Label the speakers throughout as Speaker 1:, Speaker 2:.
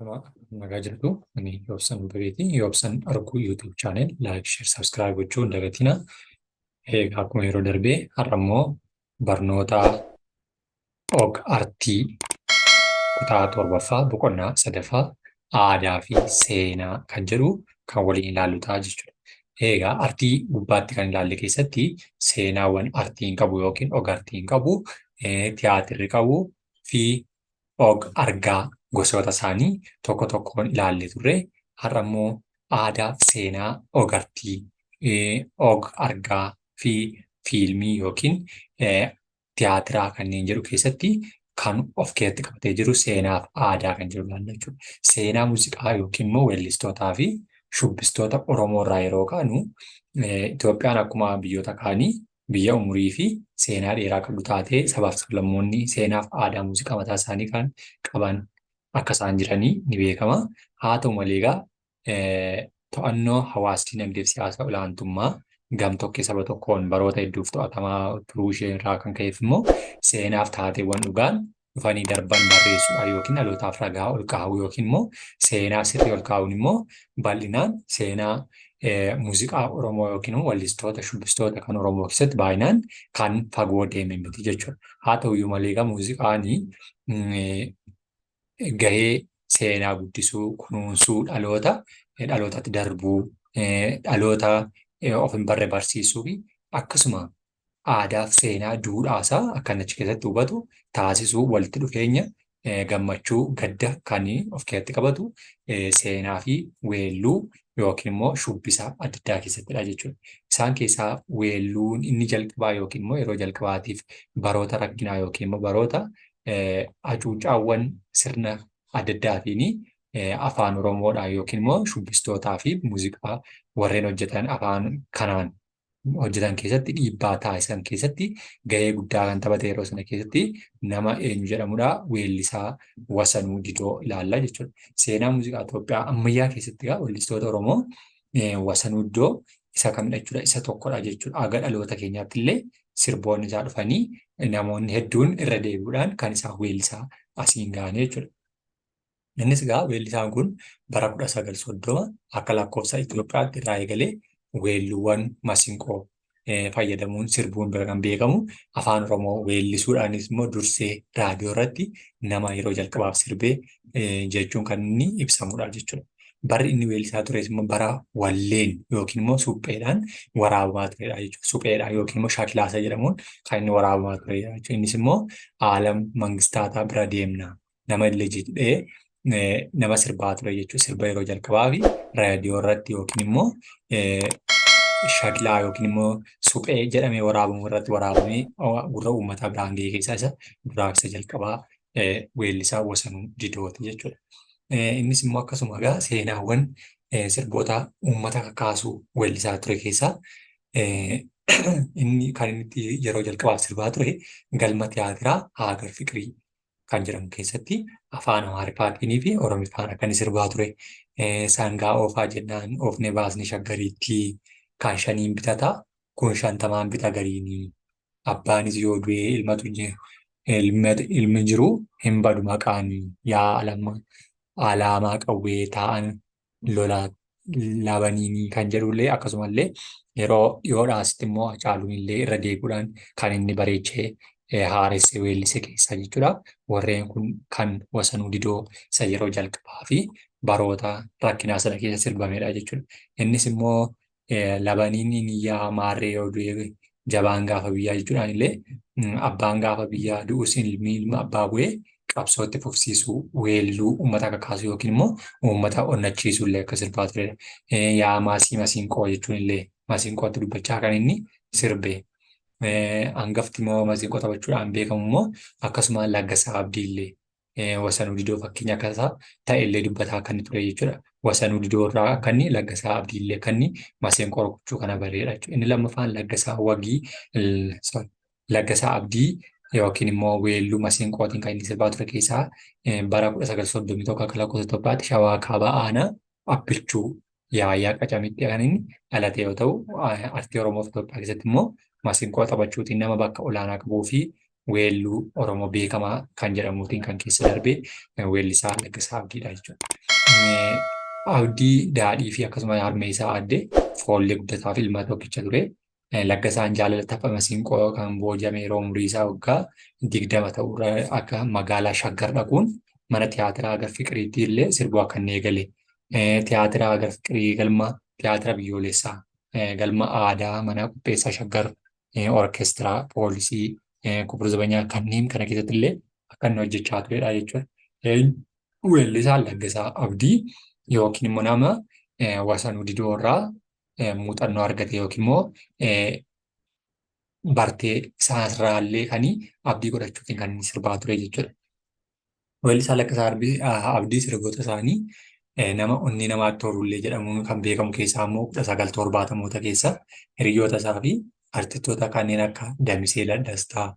Speaker 1: Nagaa jirtu ani Yoobsan Bubeeti. Yoobsan Arguu YouTube channel like, share, subscribe gochuu hin dagatina. Akkuma yeroo darbee har'a immoo barnoota og-artii kutaa 7ffaa boqonnaa 3ffaa aadaa fi seenaa kan jedhu kan waliin ilaallu ta'a jechuudha. Artii gubbaatti kan ilaalle keessatti seenaawwan artiin qabu yookiin og-artiin qabu, tiyaatirri qabu fi og-argaa gosoota isaanii tokko tokkoon ilaallee turre. Har'a immoo aadaa fi seenaa og-artii, og-argaa fi fiilmii yookiin tiyaatiraa kanneen jedhu keessatti kan of keessatti qabatee jiru seenaa fi aadaa kan jedhu ilaalla jechuudha. Seenaa muuziqaa yookiin immoo weellistootaa fi shubbistoota Oromoo irraa yeroo kaanu, Itoophiyaan akkuma biyyoota kaanii biyya umurii fi seenaa dheeraa qabdu taatee sabaaf sablammoonni seenaa fi aadaa muuziqaa mataa isaanii kan qaban akka isaan jiranii ni beekama. Haa ta'u malee egaa to'annoo hawaas dinagdee fi siyaasa olaantummaa gamtokkee saba tokkoon baroota hedduuf to'atamaa turuu ishee irraa kan ka'eef immoo seenaaf taateewwan dhugaan dhufanii darban barreessuudhaan yookiin dhalootaaf ragaa ol kaa'uu yookiin immoo seenaa sirrii ol kaa'uun immoo bal'inaan seenaa muuziqaa Oromoo yookiin immoo weellistoota shubbistoota kan Oromoo keessatti baay'inaan kan fagoo deeme miti jechuudha. Haa ta'uyyuu malee egaa muuziqaanii gahee seenaa guddisuu, kunuunsuu, dhalootatti darbuu, dhaloota of hin barre barsiisuu fi akkasuma aadaa fi seenaa duudhaasaa akka achi keessatti hubatu taasisuu, walitti dhufeenya gammachuu, gadda kan of keessatti qabatu seenaa fi weelluu yookiin immoo shubbisa adda addaa keessattidha jechuudha. Isaan keessaa weelluun inni jalqabaa yookiin immoo yeroo jalqabaatiif baroota rakkinaa yookiin immoo baroota hacuucaawwan sirna adda addaatiin afaan Oromoodhaan yookiin immoo shubbistootaa fi muuziqaa warreen hojjetan afaan kanaan hojjetan keessatti dhiibbaa taasisan keessatti gahee guddaa kan taphate yeroo sana keessatti nama eenyu jedhamudha, weellisaa Wasanuu Didoo ilaalla jechuudha. Seenaa muuziqaa Itoophiyaa ammayyaa keessatti weellistoota Oromoo Wasanuu Didoo isa kamidha jechuudha, isa tokkodha jechuudha. Aga dhaloota keenyaatti illee sirboonni isaa dhufanii namoonni hedduun irra deebi'uudhaan kan isaa weellisaa asiin gahanii jechuudha. Innis weellisaan kun bara 1930 akka lakkoofsa Itoophiyaatti irraa eegalee weelluuwwan masinqoo fayyadamuun sirbuun bira kan beekamu, afaan Oromoo weellisuudhaanis immoo dursee raadiyoo irratti nama yeroo jalqabaaf sirbee jechuun kan inni ibsamudha jechuudha. Barri inni weellisaa tures immoo bara walleen yookiin immoo supheedhaan waraabamaa turedha jechuudha. Supheedhaan yookiin immoo shakilaasa jedhamuun kan inni waraabamaa turedha jechuudha. Innis immoo Aalam Mangistaataa bira deemna nama illee jedhee nama sirbaa ture jechuudha. Sirba yeroo jalqabaa fi raadiyoo irratti yookiin immoo shakilaa yookiin immoo suphee jedhamee waraabamu irratti waraabamee gurra uummataa biraan gahee keessaa isa duraa isa jalqabaa weellisaa Wasanuu Didooti jechuudha. Innis immoo akkasuma seenaawwan sirboota uummata kakaasuu weellisaa ture keessaa inni kan inni yeroo jalqabaaf sirbaa ture galma tiyaatiraa Haagar Fiqirii kan jedhamu keessatti afaan Amaariffaatiin fi Oromiffaan akka inni sirbaa ture. Sangaa oofaa jennaan oofnee baasni shaggariitti kan shaniin bitataa kun 50 bita gariinii. Abbaanis yoo du'e ilmi jiru hin badu maqaanii. Yaa alaamaa qawwee taa'an lolaa labaniinii kan jedhullee akkasumallee yeroo dhiyoodhaasitti immoo Hacaaluun illee irra deebi'uudhaan kan inni bareechee haaressee weellise keessa jechuudha. Warreen kun kan Wasanuu Didoo isa yeroo jalqabaa fi baroota rakkinaa sana keessa sirbamedha jechuudha. Innis immoo labaniin iyyaa maarree yoo du'e jabaan gaafa biyyaa jechuudhaan illee abbaan gaafa biyyaa du'us ilmi ilma abbaa bu'ee qabsootti fufsiisuu, weelluu uummata kakaasuu yookiin immoo uummata onnachiisuu illee akka sirbaa turedha. Yaa maasii masiinqoo jechuun illee masiinqootti dubbachaa kan inni sirbe. Hangafti immoo masiinqoo taphachuudhaan beekamu immoo akkasuma Laggasaa Abdii illee Wasanuu Didoo fakkeenya akkasaa ta'e illee dubbataa kan ture jechuudha. Wasanuu Didoo irraa akka inni Laggasaa Abdii illee kan inni masiinqoo rukuchuu kana bareedha jechuudha. Inni lammaffaan Laggasaa Abdii yookiin immoo weelluu masiinqootiin kan inni sirbaa ture keessaa bara 1931 akka lakkoofsa Itoophiyaatti Shawaa Kaabaa Aanaa Abbilchuu Yaayyaa Qacamitti kan inni dhalate yoo ta'u, artii Oromoo fi Itoophiyaa keessatti immoo masiinqoo taphachuutiin nama bakka olaanaa qabuu fi weelluu Oromoo beekamaa kan jedhamuutiin kan keessa darbee weellisaa Laggasaa Abdiidha jechuudha. Abdii daadhii fi akkasuma harmee isaa aadde foollee guddataa fi ilma tokkicha ture. Laggasaan jaalala tapha masiinqoo kan boojame yeroo umurii isaa waggaa 20 ta'urra akka magaalaa Shaggar dhaquun mana tiyaatiraa Agar Fiqiriitti illee sirbuu akka inni eegale. Tiyaatira Agar Fiqirii galma tiyaatira biyyoolessaa galma aadaa mana qopheessaa Shaggar orkeestiraa poolisii kubur zabanyaa kanneen kana keessatti illee akka inni hojjechaa turedha jechuudha. Weellisaa Laggasaa Abdii yookiin immoo nama Wasanuu Didoo irraa muuxannoo argate yookiin immoo bartee isaarraallee kan abdii godhachuutiin kan inni sirbaa ture jechuudha. Weellisaa Laggasaa Abdii sirboota isaanii nama onnee namaatti torullee jedhamuun kan beekamu keessaa immoo 1970moota keessa hiriyoota isaa fi artistoota kanneen akka Damisee Laddaastaa,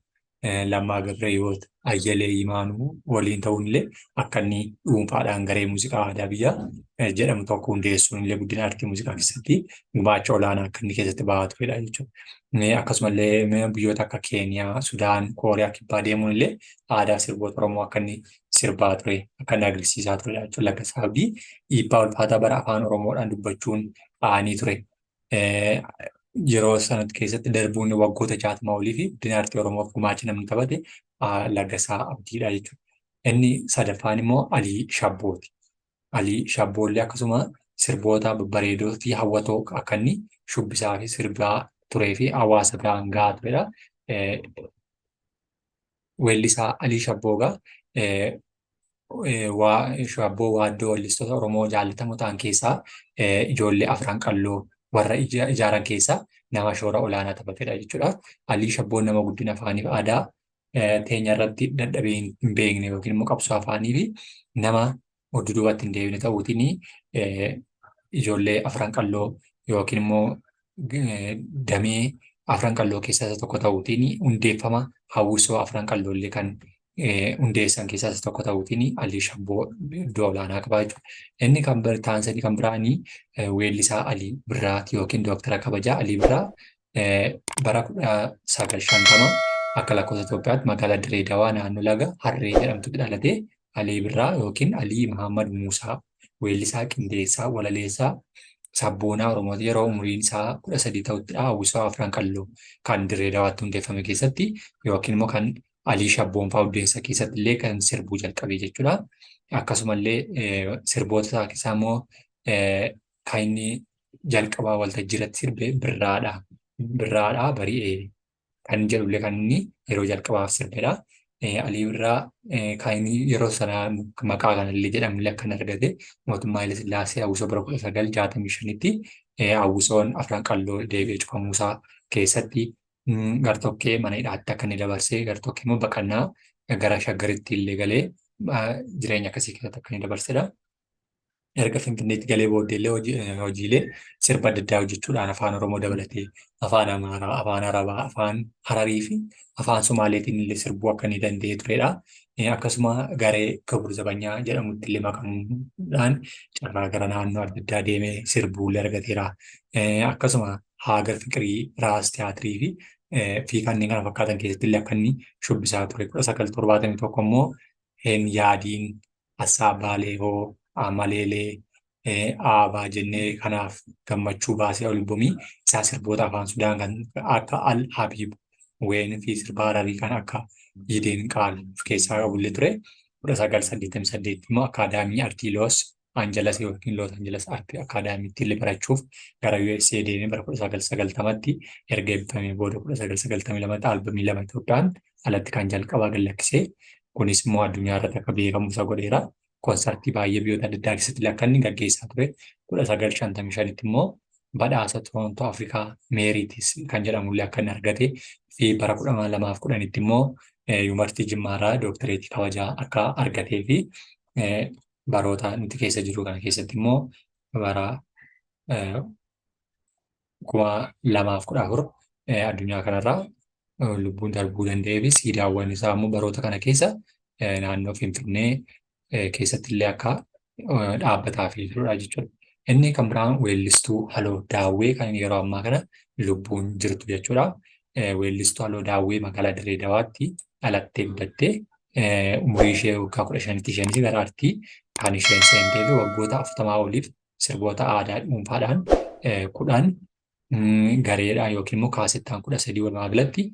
Speaker 1: Lammaa Gabrahiwoot, Ayyalee Imaanuu waliin ta'uunillee akka inni dhuunfaadhaan garee muuziqaa aadaa biyyaa jedhamu tokko hundeessuun illee guddina aartii muuziqaa keessatti gumaacha olaanaa akka inni keessatti bahaa turedha jechuudha. Akkasumallee biyyoota akka Keeniyaa, Sudaan, Kooriyaa kibbaa deemuun illee aadaa sirboota Oromoo akka inni sirbaa ture, akka inni agarsiisaa turedha jechuudha. Laggasaa Abdii dhiibbaa ulfaataa bara afaan Oromoodhaan dubbachuun dha'anii ture. Yeroo sanatti keessatti darbuun waggoota 60 olii fi guddina aartii Oromoof gumaacha namni taphate Laggasaa Abdiidha jechuudha. Inni sadaffaan immoo Alii Shabbooti. Alii Shabboollee akkasuma sirboota babbareedoo fi hawwatoo akka inni shubbisaa fi sirbaa turee fi hawaasa biraan gahaa turedha. Weellisaa Alii Shabboogaa Shabboo waaddoo weellistoota Oromoo jaallatamoo ta'an keessaa ijoollee afran qalloo warra ijaaran keessaa nama shoora olaanaa taphatedha jechuudha. Alii Shabboon nama guddina afaanii fi aadaa teenya irratti dadhabee hin beekne yookiin immoo qabsoo afaanii fi nama duubatti hin deebine ta'uutiin ijoollee afran qalloo yookiin immoo damee afran qalloo keessaa isa tokko ta'uutiin hundeeffama hawwisoo afran qalloollee kan hundeessan keessaa isa tokko ta'uutiin Alii Shabboo iddoo olaanaa qaba jechuudha. Inni kan ta'an kan biraanii weellisaa Alii Birraati yookiin Dooktara Kabajaa Alii Birraa bara 1950 akka lakkoofsa Itoophiyaatti magaalaa Dirree Dawaa naannoo laga Harree jedhamtutti dhalate. Alii Birraa yookiin Alii Mahammad Muusaa weellisaa qindeessaa walaleessaa sabboonaa Oromooti yeroo umuriin isaa 13 ta'uttidha. Hawwisoo afran qalloo kan Dirree Dawaatti hundeeffame keessatti yookiin immoo kan Alii Shabboon fa'aa hundeessa keessatti illee kan sirbuu jalqabe jechuudha. Akkasumallee sirboota isaa keessaa immoo kan inni jalqabaa waltajjii irratti sirbe Birraadha. Birraadha bari'ee kan jedhullee kan inni yeroo jalqabaaf sirbedha. Alii Birraa kan inni yeroo sana maqaa kanallee jedhamullee akka argate mootummaa Haile Sillaasee hawwisoo bara 1965tti hawwisoon afran qalloo deebi'ee cufamuusaa keessatti gartokkee mana hidhaatti akka inni dabarsee gartokkee immoo baqannaa gara Shaggaritti illee galee jireenya akkasii keessatti akka inni dabarsedha. Erga Finfinneetti galee booddeellee hojiilee sirba adda addaa hojjechuudhaan afaan Oromoo dabalatee afaan Amaaraa, afaan Arabaa, afaan Hararii fi afaan Somaaleetiin illee sirbuu akka inni danda'ee turedha. Akkasuma garee Kibur Zabanyaa jedhamutti illee makamuudhaan carraa gara naannoo adda addaa deemee sirbuu illee argateera. Akkasuma Agar Fiqirii, Raas Tiyaatirii fi kanneen kana fakkaatan keessatti illee akka inni shubbisaa ture. 1971 immoo Hin Yaadiin, Assaabbaalee hoo Amaleelee Aabaa jennee kanaaf gammachuu baasee albumii isaa sirboota afaan Sudaan kan akka Al Habiib ween fi sirba Hararii kan akka Yideen Qaal keessaa qabullee ture. 1988 immoo Akaadaamii Artii Loos Angeles yookiin Los Angeles Artii Akaadaamiitti illee barachuuf gara USA deemee bara 1990tti erga eebbifamee booda 1992tti albumii 2 Itoophiyaan alatti kan jalqabaa gallakkisee kunis immoo addunyaa irratti akka beekamu isa godheera. Konsartii baay'ee biyyoota adda addaa keessatti akka inni gaggeessaa ture. 1955tti immoo badhaasa Torontoo Afrikaa Meeriitis kan jedhamullee akka inni argate fi bara 2010tti immoo Yuunivarsiitii Jimmaarraa dooktareetii kabajaa akka argatee fi baroota nuti keessa jiru kana keessatti immoo bara 2014 addunyaa kanarraa lubbuun darbuu danda'ee fi siidaawwan isaa immoo baroota kana keessa naannoo Finfinnee keessatti illee akka dhaabbataa fi jirudha jechuudha. Inni kan biraan weellistuu Haloo Daawwee kan yeroo ammaa kana lubbuun jirtu jechuudha. weellistuu Aloo Daawwee magaalaa Dirree Dawaatti dhalattee guddattee umurii ishee waggaa 15tti isheenis gara aartii kan isheen seentee fi waggoota 40 oliif sirboota aadaa dhuunfaadhaan 10 gareedhaan yookiin immoo kaasettaan 13 walumaa galatti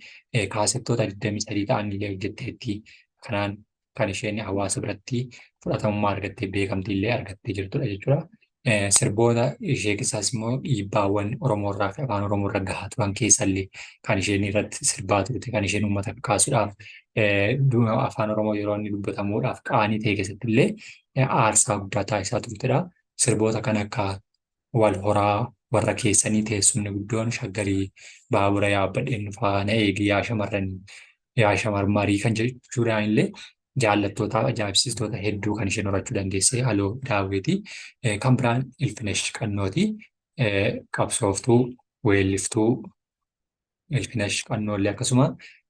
Speaker 1: kaasettoota 23 ta'an illee hojjetteetti. Kanaan kan isheen hawaasa biratti fudhatamummaa argattee beekamtii illee argattee jirtudha jechuudha. Sirboota ishee keessaas immoo dhiibbaawwan Oromoo fi afaan Oromoo irra gahaa turan keessallee kan isheen irratti sirbaa turte kan isheen uummata kaasuudhaaf afaan Oromoo yeroo inni dubbatamuudhaaf qaanii ta'e keessatti illee aarsaa guddaa taasisaa turtedha. Sirboota kan akka wal horaa warra keessanii teessumni guddoon shaggarii baabura yaabbadheen faana eegi yaa shamarranii yaa shamarmarii kan jechuudhaan illee jaallattoota ajaa'ibsiistoota hedduu kan isheen horachuu dandeesse Aloo Daawweeti. Kan biraan Ilfinesh Qannooti. Qabsooftuu, weelliftuu Ilfinesh Qannoollee akkasuma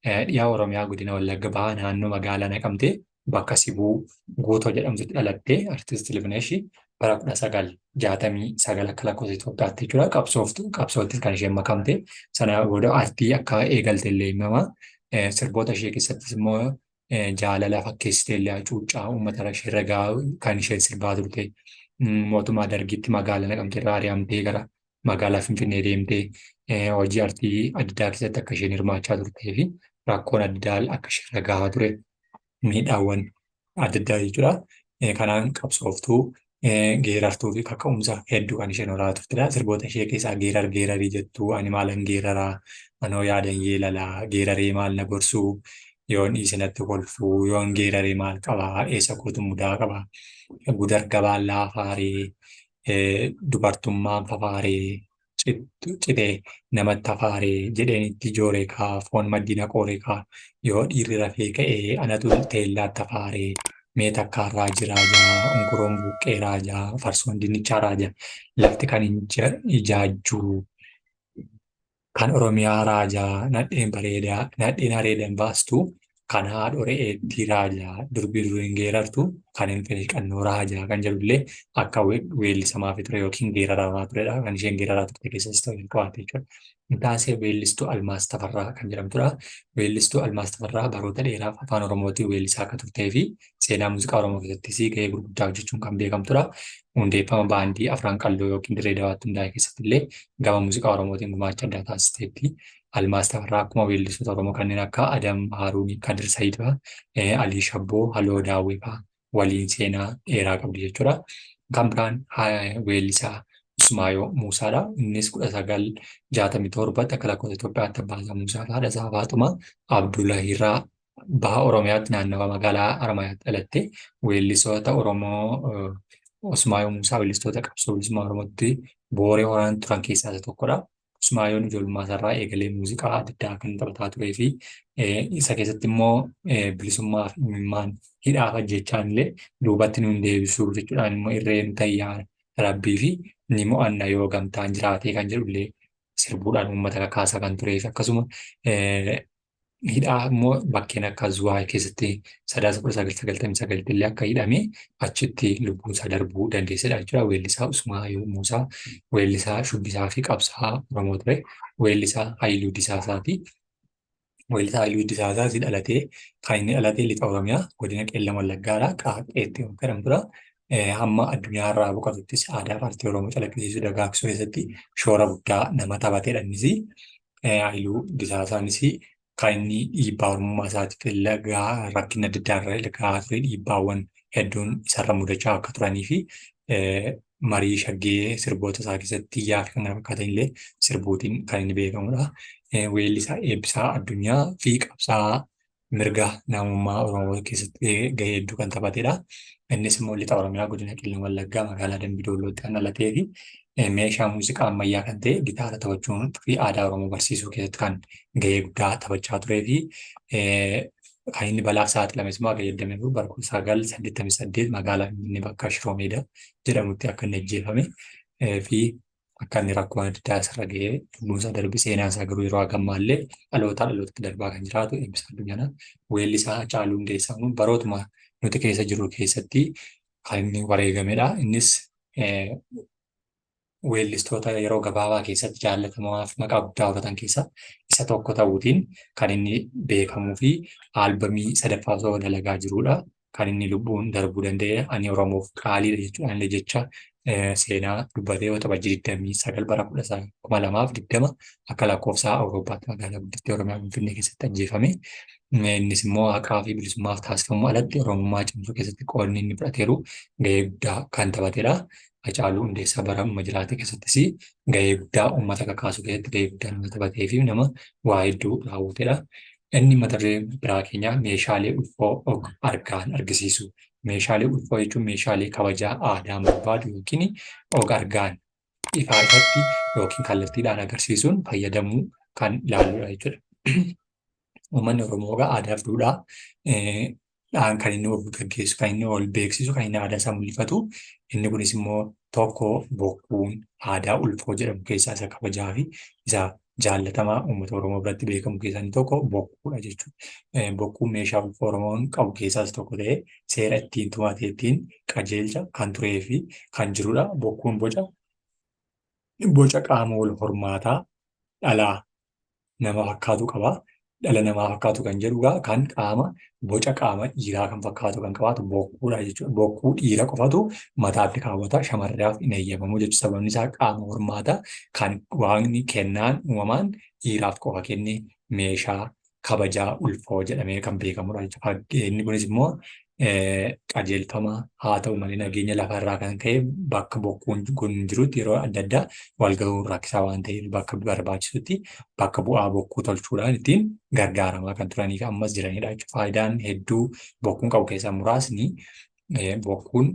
Speaker 1: dhiyaa Oromiyaa godina Wallagga Bahaa naannoo magaalaa Naqamtee bakka Sibuu Guutoo jedhamtutti dhalattee artiist Ilfinesh bara 1969 akka lakkoofsa Itoophiyaatti jechuudha. Qabsooftuus kan isheen makamte sana booda aartii akka eegalte illee himama. Sirboota ishee keessattis immoo jaalala fakkeessitee illee hacuuccaa uummata ishee ragaa kan isheen sirbaa turte. Mootummaa Dargiitti magaalaa Naqamtee irraa ari'amtee gara magaalaa Finfinnee deemtee hojii aartii adda addaa keessatti akka isheen hirmaachaa turtee fi rakkoon adda addaa akka isheen ragaa ture miidhaawwan adda addaa jechuudha. Kanaan qabsooftuu geerartuu fi kaka'umsa hedduu kan isheen horaa turtedha. Sirboota ishee keessaa geerarii jettuu ani maalan geeraraa anoo yaadan yeelalaa geeraree maal na gorsuu yoon isinatti kolfuu yoon geeraree maal qabaa eessa kootu mudaa qabaa gudar gabaan laafaaree dubartummaan fafaaree citee namatti hafaaree jedheen itti jooree kaa foon maddina qooree kaa yoo dhiirri rafee ka'ee anatu teellaatti hafaaree mee takkaarraa jiraajaa unkuroon buqqee raajaa farsoon dinnichaa raajaa lafti kan ijaajjuu kan Oromiyaa raajaa nadheen bareedaa nadheen areedan baastu kan haadha re'eetti raajaa durbi duriin geerartu kan Ilfinesh Qannoo raajaa kan jedhullee akka weellisamaa fi ture yookiin geeraramaa turedha. Kan isheen geeraraa turte keessas ta'uu qabaate jechuudha. Taasee weellistuu Almaas Tafarraa kan jedhamtudha. Weellistuu Almaas Tafarraa baroota dheeraaf afaan Oromootiin weellisaa akka turtee fi seenaa muuziqaa Oromoo keessattis gahee gurguddaa hojjechuun kan beekamtudha. Hundeeffama baandii Afran Qalloo yookiin Dirree Dawaatti hundaa'e keessatti illee gama muuziqaa Oromootiin gumaacha addaa taasisteetti. Almaas Tafarraa akkuma weellistoota Oromoo kanneen akka Adam Haruunii, Kadir Sayid fa'aa, Alii Shabboo, Aloo Daawwee fa'aa waliin seenaa dheeraa qabdi jechuudha. Kan biraan weellisaa Usmaayoo Muusaadha. Innis 1967 akka lakkoofsa Itoophiyaatti abbaa Muusaa fi haadha isaa Faaxumaa Abdullahiirraa baha Oromiyaatti naannawa magaalaa Haramayaatti dhalatte. Weellisoota Oromoo Usmaayoo Muusaa weellistoota qabsoo bilisummaa Oromootti booree horaan turan keessaa isa tokkodha. Usmaayoon ijoollummaa isaarraa eegalee muuziqaa adda addaa kan taphataa turee fi isa keessatti immoo bilisummaa fi imimmaan hidhaaf ajjechaan illee duubatti nuun deebisuu jechuudhaan immoo irreen tayyaa rabbii fi ni mo'anna yoo gamtaan jiraatee kan jedhu illee sirbuudhaan uummata kakaasaa kan turee fi akkasuma hidhaa immoo bakkeen akka Zuwaay keessatti 1999 illee akka hidhamee achitti lubbuun isaa darbuu dandeessedha jechuudha. Weellisaa Usmaayoo Muusaa, weellisaa shubbisaa fi qabsaa Oromoo ture, weellisaa Haayiluu Disaasaati. Weellisaa Haayiluu Disaasaas dhalatee kan inni dhalatee lixa Oromiyaa godina Qeellam Wallaggaadhaa Qaaqxeetti jedhamtudha. Hamma addunyaarraa boqotuttis aadaa aartii Oromoo calaqqisiisuu dagaagsuu keessatti shoora guddaa nama taphatedha innis. Haayiluu Disaasaanis kan inni dhiibbaa Oromummaa isaatiif rakkina adda addaa irra gahaa ture dhiibbaawwan hedduun isarra mudachaa akka turanii fi marii shaggee sirboota isaa keessatti iyyaa fi kan kana fakkaatan illee sirbuutiin kan inni beekamudha. Weellisaa Eebbisaa Addunyaa fi qabsaa mirga namummaa Oromoo keessatti gahee hedduu kan taphatedha. Innis immoo lixa Oromiyaa godina Qeellam Wallaggaa magaalaa Dambidollootti kan dhalatee fi meeshaa muuziqaa ammayyaa kan ta'e gitaara taphachuun fi aadaa Oromoo barsiisuu keessatti kan gahee guddaa taphachaa turee fi kan inni balaaf saaxilames immoo akka yaadamee bara 1988 magaalaa Finfinnee bakka Shiroo Meedaa jedhamutti akka inni ajjeefame fi akka inni rakkoo adda addaa isarra gahee lubbuunsaa darbe seenaa isaa garuu yeroo hagamaallee dhalootaa dhalootatti darbaa kan jiraatu Eebbisaa Addunyaa. Weellisaa Hacaaluu Hundeessaa barootuma nuti keessa jirru keessatti kan inni wareegamedha. Innis weellistoota yeroo gabaabaa keessatti jaallatamaa fi maqaa guddaa horatan keessaa isa isa tokko ta'uutiin kan inni beekamuu fi aalbamii sadaffaa osoo dalagaa jirudha. Kan inni lubbuun darbuu danda'e ani Oromoof qaaliidha jechuudha. Inni jecha seenaa dubbatee yoo tapha 29 bara 2020 akka lakkoofsa Awurooppaatti magaalaa guddittii Oromiyaa Finfinnee keessatti ajjeefame. Innis immoo haqaa fi bilisummaaf taasifamuu alatti Oromummaa cimsuu keessatti qoodni inni fudhateeru gahee guddaa kan taphatedha. Hacaaluu Hundeessaa bara amma jiraate keessattis gahee guddaa uummata kakaasuu keessatti gahee guddaa nama taphatee fi nama waa hedduu raawwatedha. Inni mata duree biraa keenya meeshaalee ulfoo argaan argisiisu. Meeshaalee ulfoo jechuun meeshaalee kabajaa aadaa barbaadu yookiin argaan ifaa ifatti yookiin kallattiidhaan agarsiisuun fayyadamuu kan ilaaludha jechuudha. Uummanni Oromoo aadaa fi duudhaa kan inni of gaggeessu, kan inni ol beeksisu, kan inni aadaa isaa mul'ifatu. Inni kunis immoo tokko bokkuun aadaa ulfoo jedhamu keessaa isa kabajaa fi isa jaallatamaa uummata Oromoo biratti beekamu keessaa inni tokko bokkuudha jechuudha. Bokkuun meeshaa ulfoo Oromoon qabu keessaa isa tokko ta'ee seera ittiin tumatee ittiin qajeelcha kan turee fi kan jirudha. Bokkuun boca qaama wal hormaataa dhalaa nama fakkaatu qaba. Dhala namaa fakkaatu kan jedhu kan qaama boca qaama dhiiraa kan fakkaatu kan qabaatu bokkuudha jechuudha. Bokkuu dhiira qofatu mataatti kaawwata. Shamarraaf hin eeyyamamu jechuudha. Sababni isaa qaama hormaataa kan waaqni kennaan uumamaan dhiiraaf qofa kenne meeshaa kabajaa ulfoo jedhamee kan beekamudha jechuudha. Inni kunis immoo qajeelfama haa ta'u malee nageenya lafarraa kan ka'e bakka bokkuun kun jirutti yeroo adda addaa wal gahuun rakkisaa waan ta'eef bakka barbaachisutti bakka bu'aa bokkuu tolchuudhaan ittiin gargaaramaa kan turanii fi ammas jiranidha jechuudha. Faayidaan hedduu bokkuun qabu keessaa muraasni bokkuun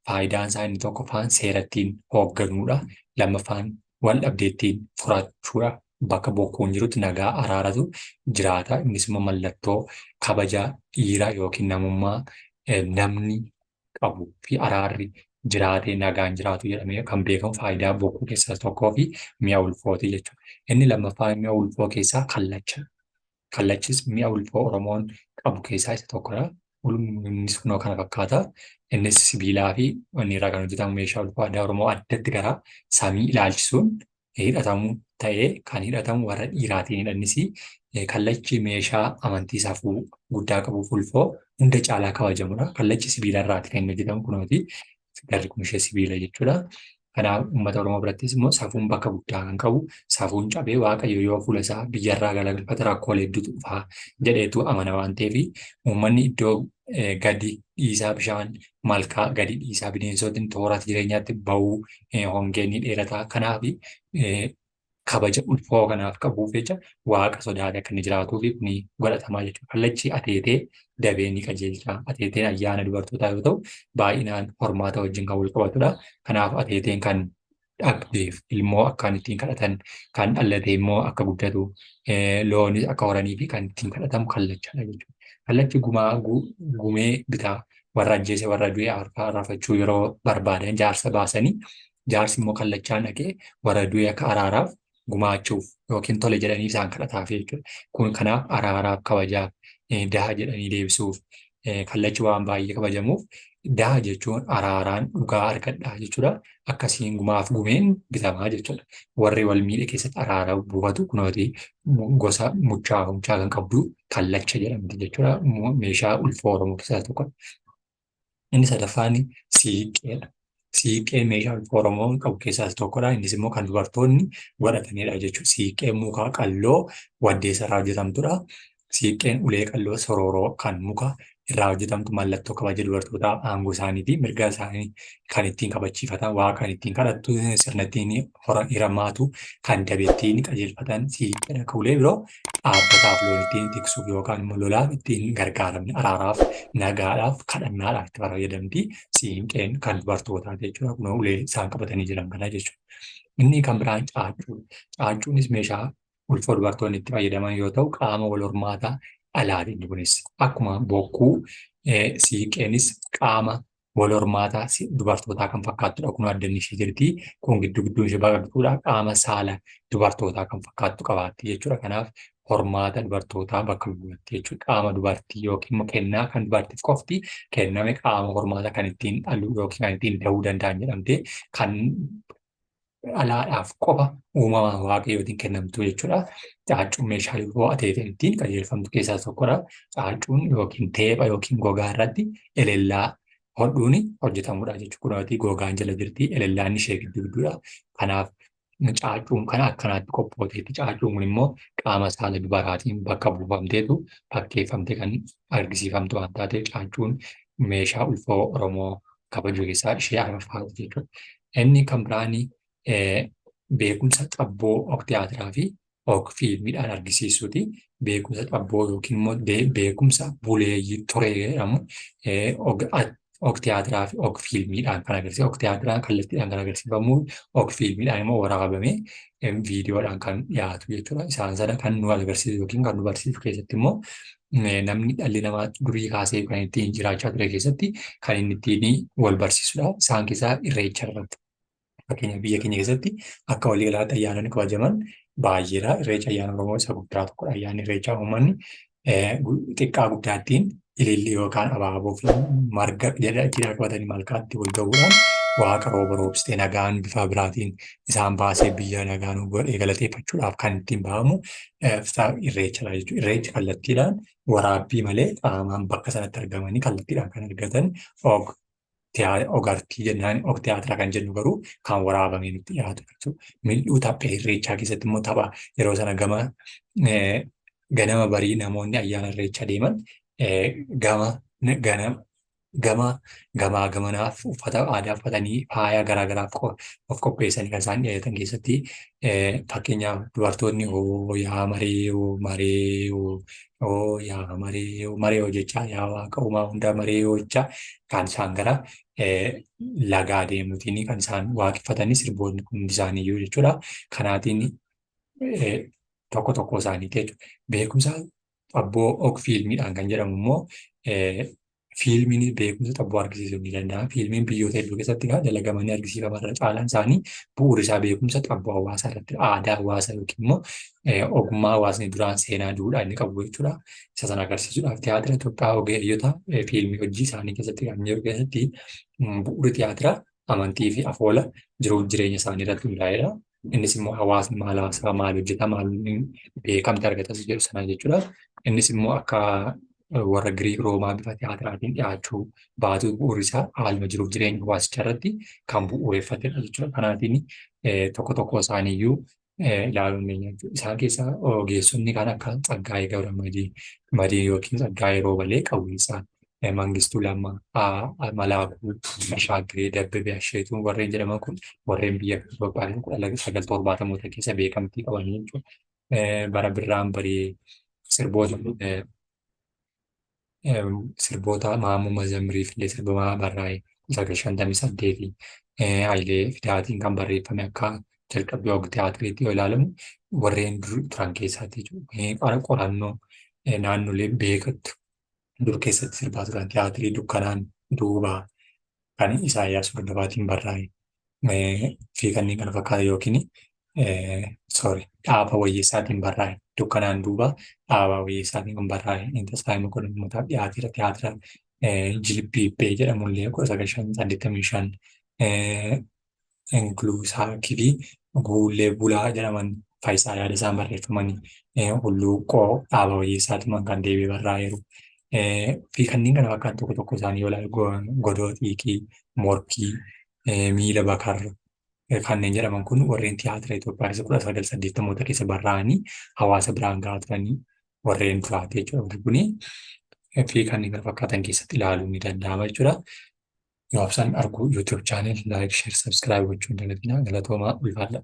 Speaker 1: faayidaan isaa inni tokkoffaan seera ittiin hoogganuudha. Lammaffaan wal dhabdee ittiin furachuudha. Bakka bokkuun jirutti nagaa araaratu jiraata. Innis immoo mallattoo kabaja dhiiraa yookiin namummaa namni qabu fi araarri jiraatee nagaan jiraatu jedhamee kan beekamu faayidaa bokkuu keessaa tokkoo fi mi'a ulfooti jechuudha. Inni lammaffaan mi'a ulfoo keessaa kallacha. Kallachis mi'a ulfoo Oromoon qabu keessaa isa tokkodha. Innis kunoo kana fakkaata. Innis sibiilaa fi wanni irraa kan hojjetamu meeshaa ulfoo aadaa Oromoo addatti gara samii ilaalchisuun hidhatamu ta'ee kan hidhatamu warra dhiiraatiin innis kallachi meeshaa amantii safuu guddaa qabuuf ulfoo hunda caalaa kabajamudha. Kallachi sibiila irraati kan inni hojjetamu kunooti. Garri kun ishee sibiila jechuudha. Kanaaf uummata Oromoo birattis immoo safuun bakka guddaa kan qabu safuun cabee waaqayyo yoo fuula isaa biyyarraa galagalfate rakkoolee hedduutu dhufa jedheetu amana waan ta'eef uummanni iddoo gadi dhiisaa bishaan malkaa gadi dhiisaa bineensotiin toora jireenyaatti bahuu hongeen ni dheerata. Kanaaf kabaja ulfoo kanaaf qabuuf jecha waaqa sodaatee akka inni jiraatuu fi ni godhatamaa jechuudha. Kallachi ateetee dabee ni qajeelcha. Ateeteen ayyaana dubartootaa yoo ta'u baay'inaan hormaata wajjin kan wal qabatudha. Kanaaf ateeteen kan dhabdeef ilmoo akkaan ittiin kadhatan kan dhalate immoo akka guddatu loonis akka horanii fi kan ittiin kadhatamu kallachadha jechuudha. Kallachi gumee bitaa warra ajjeese warra du'e arrafachuu yeroo barbaadan jaarsa baasanii jaarsi immoo kallachaan dhaqee warra du'e akka araaraaf gumaachuuf yookiin tole jedhanii isaan kadhataaf jechuudha. Kun kanaaf araaraaf kabajaaf daha jedhanii deebisuuf kallachi waan baay'ee kabajamuuf daha jechuun araaraan dhugaa argadhaa jechuudha. Akkasiin gumaaf gumeen bitamaa jechuudha. Warri wal miidhe keessatti araara buufatu kunooti gosa muchaa kan qabdu kallacha jedhamti jechuudha. Meeshaa ulfoo Oromoo keessaa tokkodha. Inni sadaffaan siiqqeedha. Siiqqeen meeshaa ulfoo Oromoo qabu keessaa tokkodha. Innis immoo kan dubartoonni godhatanidha jechuudha. Siiqqeen muka qalloo waddeessa irraa hojjetamtudha. Siiqqeen ulee qalloo sororoo kan muka irraa hojjetamtu mallattoo kabaja dubartootaa aangoo isaanii fi mirga isaanii kan ittiin kabachiifatan waa kan ittiin kadhattu sirna ittiin hirmaatu kan dabeettiin qajeelfatan siiqqeen akka ulee biroo dhaabbataaf loon ittiin tiksuuf yookaan immoo lolaaf ittiin gargaaramne araaraaf nagaadhaaf kadhannaadhaaf itti fayyadamti siiqqeen kan dubartootaati jechuudha. Kun ulee isaan qabatanii jiran kana jechuudha. Inni kan biraan caaccuudha. Caaccuunis meeshaa ulfoo dubartoonni itti fayyadaman yoo ta'u qaama wal hormaataa alaati inni kunis akkuma bokkuu siiqqeenis qaama wal hormaataa dubartootaa kan fakkaatudha. Kun adda ishee jirti. Kun gidduun ishee baqaqtuudha. Qaama saala dubartootaa kan fakkaattu qabaatti jechuudha. Kanaaf hormaata dubartootaa bakka bu'atti jechuudha. Qaama dubartii yookiin immoo kennaa kan dubartiif qofti kenname qaama hormaata kan ittiin dhaluu yookiin kan ittiin dahuu danda'an jedhamte kan alaadhaaf qofa uumamaan waaqayyootiin kennamtu jechuudha. Caaccuun meeshaalee ho'atee ittiin qajeelfamtu keessaa tokkodha. Caaccuun yookiin teepha yookiin gogaa irratti elellaa hodhuun hojjetamudha jechuudha. Kunaatii gogaan jala jirti, elellaan ishee gidduu gidduudha. Kanaaf caaccuun kana akkanaatti qophooteetti. Caaccuun kun immoo qaama saala dubaraatiin bakka buufamteetu fakkeeffamtee kan argisiifamtu waan taateef caaccuun meeshaa ulfoo Oromoo kabajuu keessaa ishee arfaffaati jechuudha. Inni kan biraanii beekumsa xabboo og-tiyaatiraa fi og-fiilmiidhaan argisiisuuti. Beekumsa xabboo yookiin immoo beekumsa buleeyyii turee jedhamu og-tiyaatiraa fi og-fiilmiidhaan kan agarsiisu. Og-tiyaatiraan kallattiidhaan kan agarsiifamu, og-fiilmiidhaan immoo waraabamee viidiyoodhaan kan dhiyaatu jechuudha. Isaan sana kan nu agarsiisu yookiin kan nu barsiisu keessatti immoo namni dhalli namaa durii kaasee kan ittiin jiraachaa ture keessatti kan inni ittiin wal barsiisudha. Isaan keessaa irreecha irratti. Fakkeenyaaf biyya keenya keessatti akka waliigalaatti ayyaanonni kabajaman baay'eedha. Irreecha ayyaana Oromoo isa guddaa tokkodha. Ayyaanni irreechaa uummanni xiqqaa guddaattiin ilillii yookaan abaaboo fi marga jiidhaa qabatanii malkaatti wal gahuudhaan waaqa rooba roobsitee nagaan bifa biraatiin isaan baasee biyya nagaan godhee galateeffachuudhaaf kan ittiin bahamu irreechadha jechuudha. Irreechi kallattiidhaan waraabbii malee qaamaan bakka sanatti argamanii kallattiidhaan kan argatan og-artii jennaan, og-tiyaatira kan jennu garuu kan waraabamee nutti dhiyaatu jechuudha. Mil'uu taphee irreechaa keessatti immoo tapha yeroo sana ganama barii namoonni ayyaana irreechaa deeman gamaa gamanaaf uffata aadaa uffatanii faaya garaagaraaf of qopheessanii kan isaan dhiyaatan keessatti fakkeenyaaf dubartoonni yaa maree jechaa yaa waaqa uumaa hundaa maree jechaa kan isaan gara lagaa deemuutiin kan isaan waaqeffatanii sirboonni hundi isaaniiyyuu jechuudha. Kanaatiin tokko tokko isaaniiti jechuudha. Beekumsa xabboo og-fiilmiidhaan kan jedhamu immoo fiilmiin beekumsa xabboo argisiisuu ni danda'a. Fiilmiin biyyoota hedduu keessatti dalagamanii argisiifaman irra caalaan isaanii bu'uura isaa beekumsa xabboo hawaasaa irratti aadaa hawaasaa yookiin immoo ogummaa hawaasni duraan seenaa duudhaa inni qabu jechuudha. Isa sana agarsiisuudhaaf tiyaatira Itoophiyaa ogeeyyota fiilmii hojii isaanii keessatti kan jiru keessatti bu'uura tiyaatira amantii fi afoola jiruuf jireenya isaanii irratti hundaa'edha. Innis immoo hawaasni maal hawaasaa maal hojjeta maal beekamtii argatas jedhu sana jechuudha. Innis immoo akka warra Giriik Roomaa bifa tiyaatiraatiin dhiyaachuu baatu bu'uurri isaa haaluma jiruuf jireenya hawaasichaa irratti kan bu'uureffatedha jechuudha. Kanaatiin tokko tokko isaaniiyyuu ilaaluun ni isaan keessaa ogeessonni kan akka Tsaggaayee Gabramadiin yookiin Tsaggaayee Roobalee Qawweessaa, Mangistuu Lammaa, Malaakuu, Ashaagiree, Dabbabee Asheetuu warreen jedhaman kun warreen biyya Itoophiyaa 1970 keessa beekamtii qabanii jechuudha. Bara birraan barii sirboota Maammoo Mazammiriif illee sirba barraa'e 1958 Hayilee Fidaatiin kan barreeffame akka jalqabbii og-tiyaatiriitti yoo ilaalamu warreen turan keessaatti jechuudha. Qorannoo naannolee beekattu dur keessatti sirbaa turan tiyaatirii dukkanaan duubaa kan Isaayyaas Hordofaatiin barraa'e fi kanneen kana fakkaatan yookiin Dhaabaa Wayyeessaatiin barraa'e dukkanaan duuba Dhaabaa Wayyeessaatiin kan barraa'e Intasaayii Mokonnin Mootaa tiyaatira Jilbiibbee jedhamullee 1985 Inkluusaakii fi Guullee Bulaa jedhaman Faayisaa Yaadasaan barreeffamanii Hulluuqqoo Dhaabaa Wayyeessaatiin kan deebi'ee barraa'eeru. Fi kanneen kana fakkaatan tokko tokko isaanii yoo ilaalu Godoo Xiiqii, Morkii, Miila Bakarra kanneen jedhaman kun warreen tiyaatira Itoophiyaa keessa 1980 keessa barraa'anii hawaasa biraan gahaa turanii warreen duraati jechuudha. Kuni fi kanneen kana fakkaatan keessatti ilaaluun ni danda'ama jechuudha. Yoo absaan arguu YouTube channel like, share, subscribe gochuun dandeenya. Galatoomaa ulfaadha.